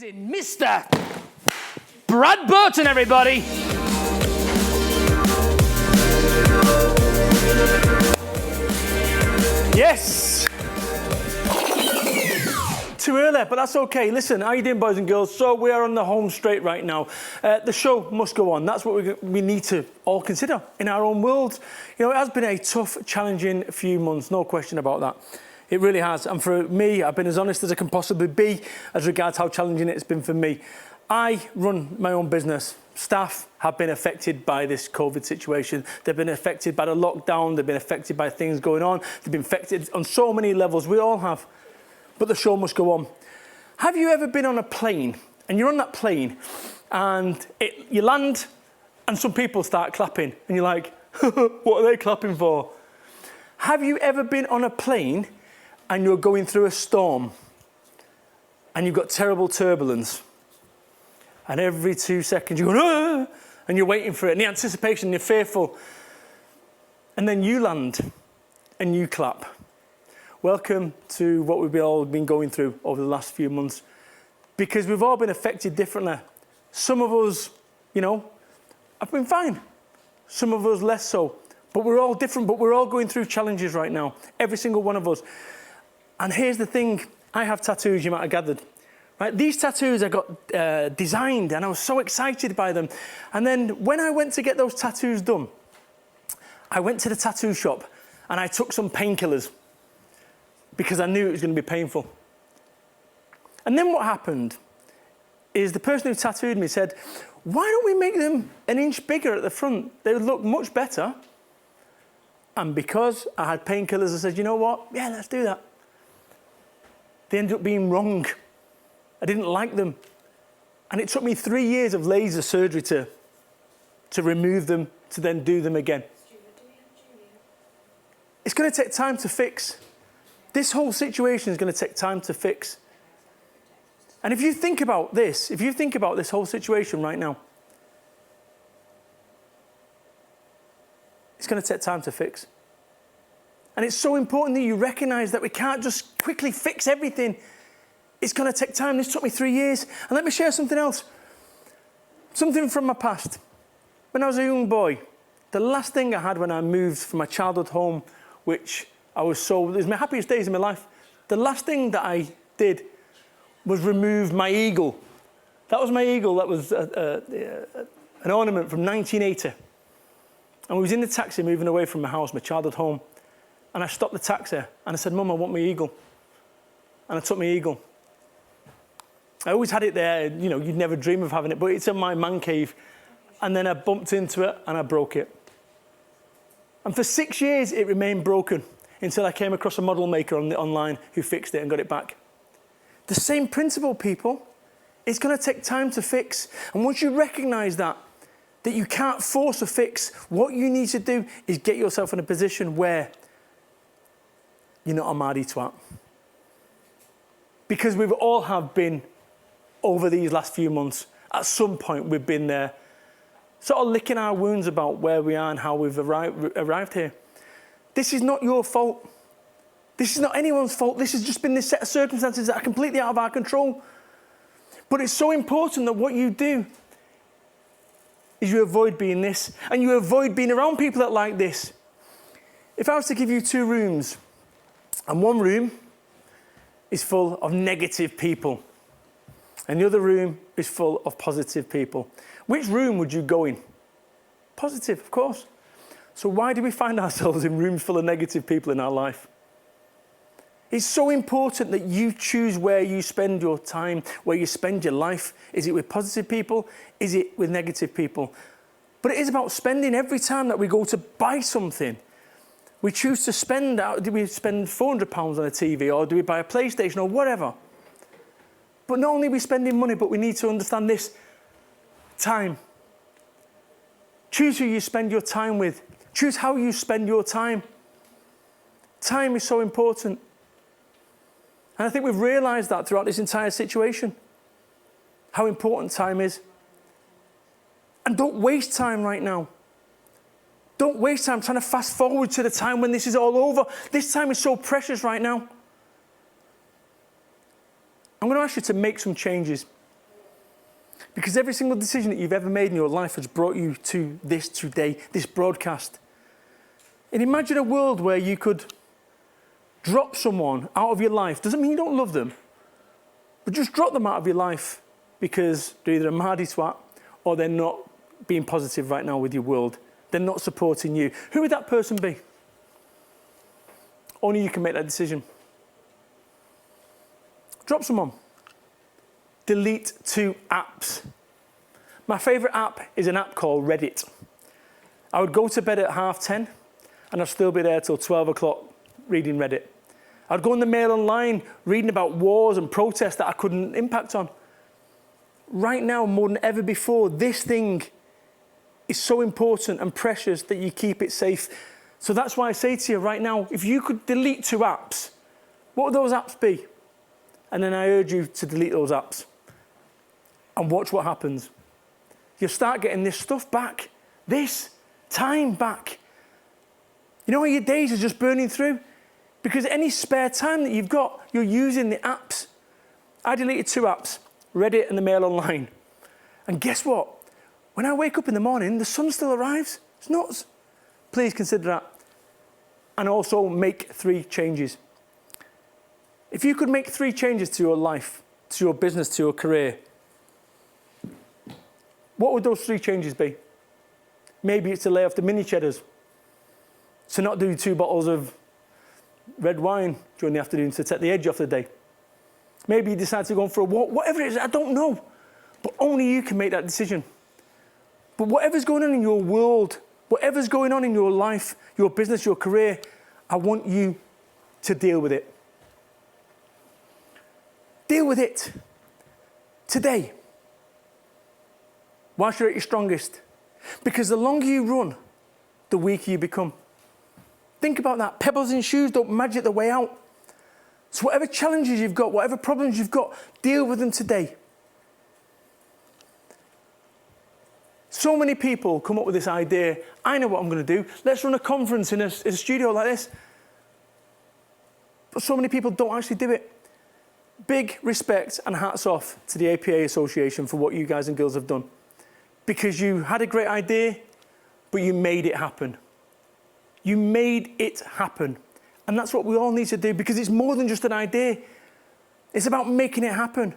Amazing Mr. Brad Burton, everybody. Yes. Too early, but that's okay. Listen, how you doing, boys and girls? So we are on the home straight right now. The show must go on. That's what we need to all consider in our own world. You know, it has been a tough, challenging few months, no question about that. It really has. And for me, I've been as honest as I can possibly be as regards how challenging it's been for me. I run my own business. Staff have been affected by this COVID situation. They've been affected by the lockdown. They've been affected by things going on. They've been affected on so many levels. We all have. But the show must go on. Have you ever been on a plane and you're on that plane and you land and some people start clapping and you're like, what are they clapping for? Have you ever been on a plane and you're going through a storm and you've got terrible turbulence and every 2 seconds you're going, and you're waiting for it and the anticipation, you're fearful, and then you land and you clap? Welcome to what we've all been going through over the last few months, because we've all been affected differently. Some of us, you know, have been fine. Some of us less so. But we're all different, but we're all going through challenges right now. Every single one of us. And here's the thing. I have tattoos, you might have gathered. Right? These tattoos I got designed and I was so excited by them. And then when I went to get those tattoos done, I went to the tattoo shop and I took some painkillers, because I knew it was going to be painful. And then what happened is the person who tattooed me said, why don't we make them an inch bigger at the front? They would look much better. And because I had painkillers, I said, you know what? Yeah, let's do that. They ended up being wrong. I didn't like them. And it took me 3 years of laser surgery to remove them, to then do them again. It's going to take time to fix. This whole situation is going to take time to fix. And if you think about this whole situation right now, it's going to take time to fix. And it's so important that you recognize that we can't just quickly fix everything. It's going to take time. This took me 3 years. And let me share something else. Something from my past. When I was a young boy, the last thing I had when I moved from my childhood home, which it was my happiest days in my life. The last thing that I did was remove my eagle. That was my eagle. That was an ornament from 1980. And we was in the taxi moving away from my house, my childhood home. And I stopped the taxi and I said, Mum, I want my eagle. And I took my eagle. I always had it there. You know, you'd never dream of having it, but it's in my man cave. And then I bumped into it and I broke it. And for 6 years, it remained broken until I came across a model maker online who fixed it and got it back. The same principle, people. It's going to take time to fix. And once you recognize that you can't force a fix, what you need to do is get yourself in a position where you're not a mardy twat. Because we've all have been, over these last few months, at some point we've been there, sort of licking our wounds about where we are and how we've arrived here. This is not your fault. This is not anyone's fault. This has just been this set of circumstances that are completely out of our control. But it's so important that what you do is you avoid being this, and you avoid being around people that like this. If I was to give you 2 rooms, and one room is full of negative people, and the other room is full of positive people, which room would you go in? Positive, of course. So why do we find ourselves in rooms full of negative people in our life? It's so important that you choose where you spend your time, where you spend your life. Is it with positive people? Is it with negative people? But it is about spending. Every time that we go to buy something, we choose to spend out. Do we spend £400 on a TV, or do we buy a PlayStation, or whatever? But not only are we spending money, but we need to understand this: time. Choose who you spend your time with. Choose how you spend your time. Time is so important. And I think we've realized that throughout this entire situation, how important time is. And don't waste time right now. Don't waste time trying to fast forward to the time when this is all over. This time is so precious right now. I'm going to ask you to make some changes. Because every single decision that you've ever made in your life has brought you to this today, this broadcast. And imagine a world where you could drop someone out of your life. Doesn't mean you don't love them, but just drop them out of your life because they're either a mardy twat or they're not being positive right now with your world. They're not supporting you. Who would that person be? Only you can make that decision. Drop someone. Delete 2 apps. My favorite app is an app called Reddit. I would go to bed at 10:30 and I'd still be there till 12 o'clock reading Reddit. I'd go on the Mail Online reading about wars and protests that I couldn't impact on. Right now, more than ever before, this thing is so important and precious that you keep it safe. So that's why I say to you right now, if you could delete 2 apps, what would those apps be? And then I urge you to delete those apps and watch what happens. You'll start getting this stuff back, this time back. You know how your days are just burning through? Because any spare time that you've got, you're using the apps. I deleted 2 apps, Reddit and the Mail Online. And guess what? When I wake up in the morning, the sun still arrives. It's nuts. Please consider that. And also make 3 changes. If you could make 3 changes to your life, to your business, to your career, what would those 3 changes be? Maybe it's to lay off the mini cheddars, to not do 2 bottles of red wine during the afternoon to take the edge off the day. Maybe you decide to go for a walk, whatever it is, I don't know. But only you can make that decision. But whatever's going on in your world, whatever's going on in your life, your business, your career, I want you to deal with it. Deal with it today, whilst you're at your strongest. Because the longer you run, the weaker you become. Think about that. Pebbles in shoes don't magic the way out. So whatever challenges you've got, whatever problems you've got, deal with them today. So many people come up with this idea, I know what I'm going to do. Let's run a conference in a studio like this. But so many people don't actually do it. Big respect and hats off to the APA Association for what you guys and girls have done. Because you had a great idea, but you made it happen. You made it happen. And that's what we all need to do, because it's more than just an idea. It's about making it happen.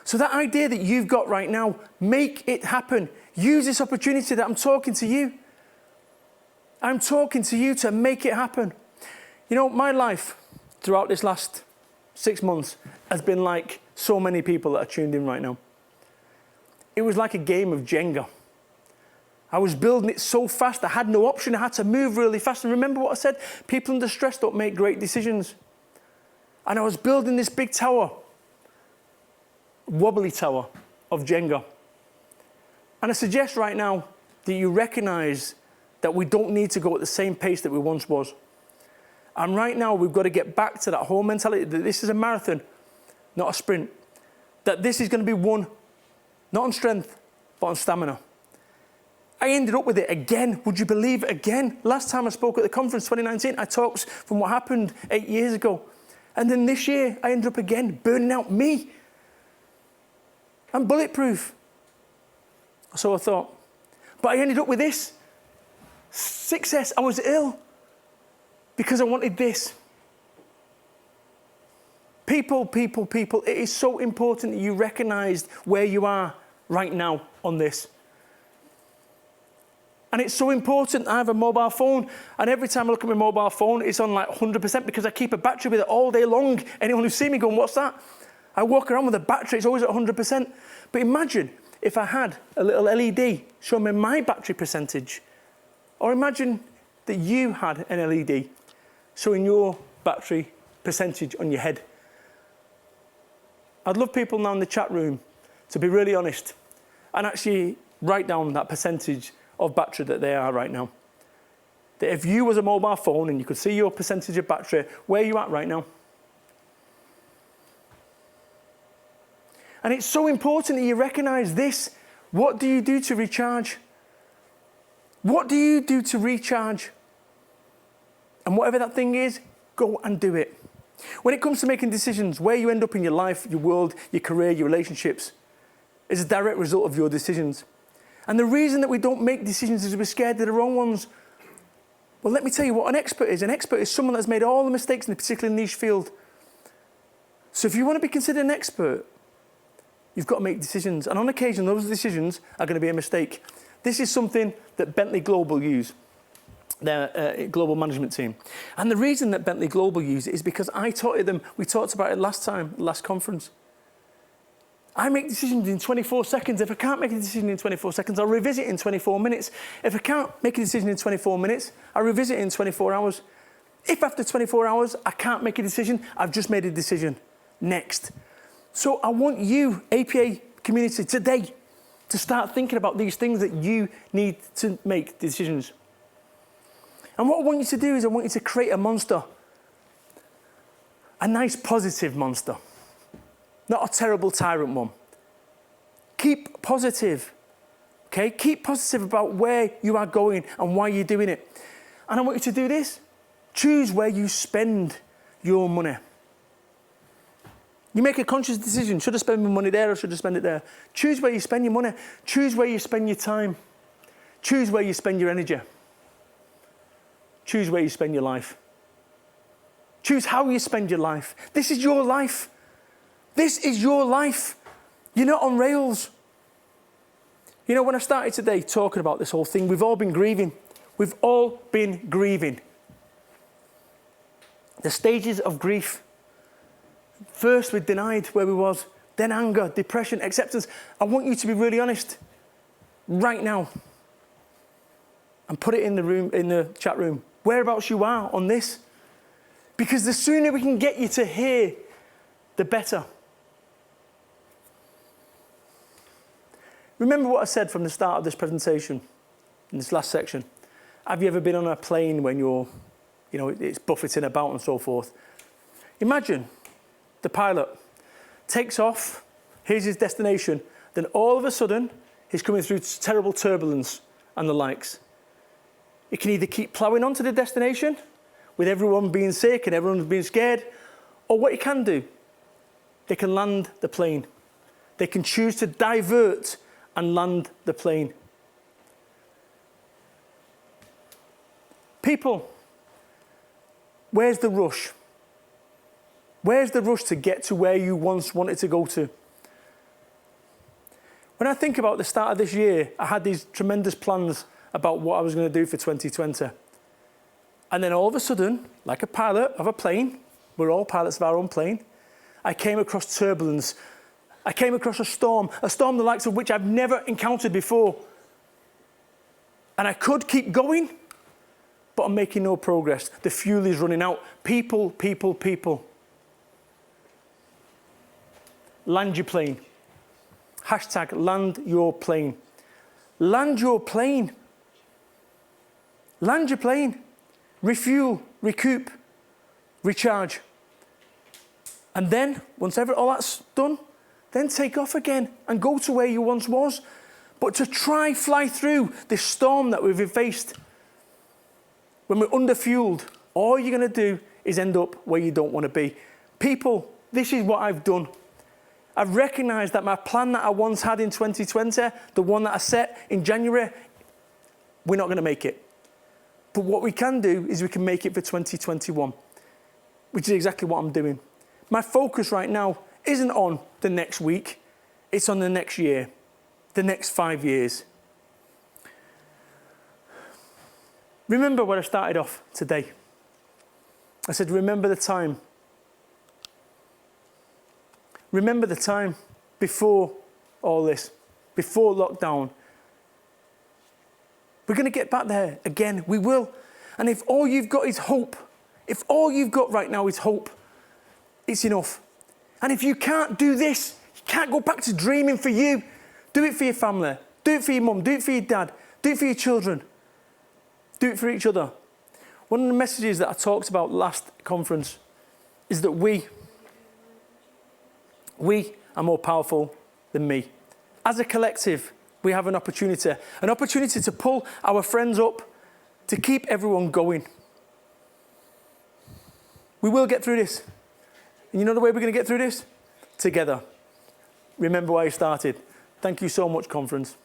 So that idea that you've got right now, make it happen. Use this opportunity that I'm talking to you. I'm talking to you to make it happen. You know, my life throughout this last 6 months has been like so many people that are tuned in right now. It was like a game of Jenga. I was building it so fast, I had no option. I had to move really fast. And remember what I said? People under stress don't make great decisions. And I was building this big tower, wobbly tower of Jenga. And I suggest right now that you recognize that we don't need to go at the same pace that we once was. And right now, we've got to get back to that whole mentality that this is a marathon, not a sprint. That this is going to be won, not on strength, but on stamina. I ended up with it again. Would you believe it again? Last time I spoke at the conference, 2019, I talked from what happened 8 years ago. And then this year, I ended up again burning out me. I'm bulletproof. So I thought. But I ended up with this. Success. I was ill because I wanted this. People. It is so important that you recognize where you are right now on this. And it's so important. I have a mobile phone, and every time I look at my mobile phone, it's on like 100% because I keep a battery with it all day long. Anyone who sees me going, what's that? I walk around with a battery, it's always at 100%. But imagine if I had a little LED showing me my battery percentage. Or imagine that you had an LED showing your battery percentage on your head. I'd love people now in the chat room to be really honest and actually write down that percentage of battery that they are right now. That if you was a mobile phone and you could see your percentage of battery, where are you at right now? And it's so important that you recognize this. What do you do to recharge? What do you do to recharge? And whatever that thing is, go and do it. When it comes to making decisions, where you end up in your life, your world, your career, your relationships, is a direct result of your decisions. And the reason that we don't make decisions is we're scared of the wrong ones. Well, let me tell you what an expert is. An expert is someone that's made all the mistakes in a particular niche field. So if you want to be considered an expert, you've got to make decisions. And on occasion, those decisions are going to be a mistake. This is something that Bentley Global use, their global management team. And the reason that Bentley Global use it is because I taught them, we talked about it last conference. I make decisions in 24 seconds. If I can't make a decision in 24 seconds, I'll revisit it in 24 minutes. If I can't make a decision in 24 minutes, I'll revisit it in 24 hours. If after 24 hours, I can't make a decision, I've just made a decision. Next. So I want you, APA community, today, to start thinking about these things that you need to make decisions. And what I want you to do is I want you to create a monster. A nice positive monster. Not a terrible tyrant one. Keep positive. Okay? Keep positive about where you are going and why you're doing it. And I want you to do this. Choose where you spend your money. You make a conscious decision. Should I spend my money there or should I spend it there? Choose where you spend your money. Choose where you spend your time. Choose where you spend your energy. Choose where you spend your life. Choose how you spend your life. This is your life. This is your life. You're not on rails. You know, when I started today talking about this whole thing, we've all been grieving. We've all been grieving. The stages of grief. First, we denied where we was. Then anger, depression, acceptance. I want you to be really honest right now. And put it in the room, in the chat room. Whereabouts you are on this. Because the sooner we can get you to here, the better. Remember what I said from the start of this presentation, in this last section. Have you ever been on a plane when you're, it's buffeting about and so forth? Imagine the pilot takes off, here's his destination, then all of a sudden, he's coming through terrible turbulence and the likes. He can either keep ploughing on to the destination, with everyone being sick and everyone being scared, or what he can do, they can land the plane. They can choose to divert and land the plane. People, where's the rush? Where's the rush to get to where you once wanted to go to? When I think about the start of this year, I had these tremendous plans about what I was going to do for 2020. And then all of a sudden, like a pilot of a plane, we're all pilots of our own plane, I came across turbulence. I came across a storm the likes of which I've never encountered before. And I could keep going, but I'm making no progress. The fuel is running out. People. Land your plane. Hashtag land your plane. Land your plane. Land your plane. Refuel, recoup, recharge. And then, once all that's done, then take off again and go to where you once was. But to fly through this storm that we've faced, when we're underfueled, all you're going to do is end up where you don't want to be. People, this is what I've done. I've recognised that my plan that I once had in 2020, the one that I set in January, we're not going to make it. But what we can do is we can make it for 2021, which is exactly what I'm doing. My focus right now isn't on the next week, it's on the next year, the next 5 years. Remember where I started off today. I said, remember the time. Remember the time before all this, before lockdown. We're going to get back there again. We will. And if all you've got is hope, if all you've got right now is hope, it's enough. And if you can't do this, you can't go back to dreaming for you. Do it for your family. Do it for your mum. Do it for your dad. Do it for your children. Do it for each other. One of the messages that I talked about last conference is that we are more powerful than me. As a collective, we have an opportunity to pull our friends up, to keep everyone going. We will get through this. And you know the way we're going to get through this? Together. Remember why you started. Thank you so much, conference.